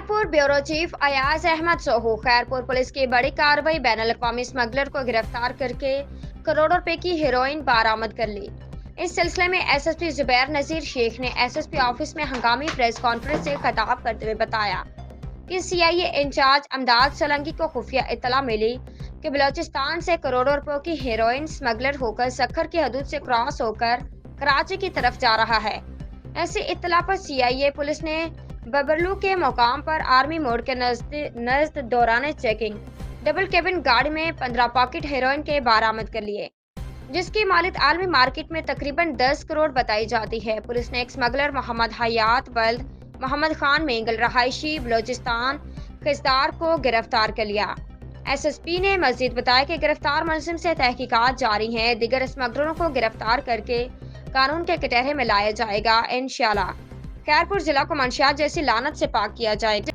Khairpur bureau chief Ayaz Ahmed Sohu Khairpur police की बड़ी कार्रवाई बैनुल-अक़वामी स्मगलर को गिरफ्तार करके करोड़ों रुपए की हेरोइन बरामद कर ली। इस सिलसिले में एसएसपी जुबैर नजीर शेख ने एसएसपी ऑफिस में हंगामी प्रेस कॉन्फ्रेंस से खिताब करते हुए बताया कि सीआईए इंचार्ज अमदाद सोलंकी को खुफिया इत्तला मिली कि बलोचिस्तान से करोड़ों रुपयों की हेरोइन स्मगलर होकर सक्खर की हदूद से क्रॉस होकर कराची की तरफ जा रहा है। ऐसी इत्तला पर सीआईए पुलिस ने बबरलू के मुकाम पर आर्मी मोड़ के नजद दौरान चेकिंग डबल केबिन गाड़ी में 15 पॉकेट हेरोइन के बरामद कर लिए, जिसकी मालियत आलमी मार्केट में तकरीबन 10 करोड़ बताई जाती है। पुलिस ने एक स्मगलर मोहम्मद हयात वल्द मोहम्मद खान मेंगल रहायशी बलोचिस्तान खिजदार को गिरफ्तार कर लिया। एसएसपी ने मजीद बताया कि गिरफ्तार मुलजिम से तहकीकात जारी हैं। दीगर स्मगलरों को गिरफ्तार करके कानून के कटहरे में लाया जाएगा। इंशाअल्लाह खैरपुर जिला को मंशियात जैसी लानत से पाक किया जाएगा।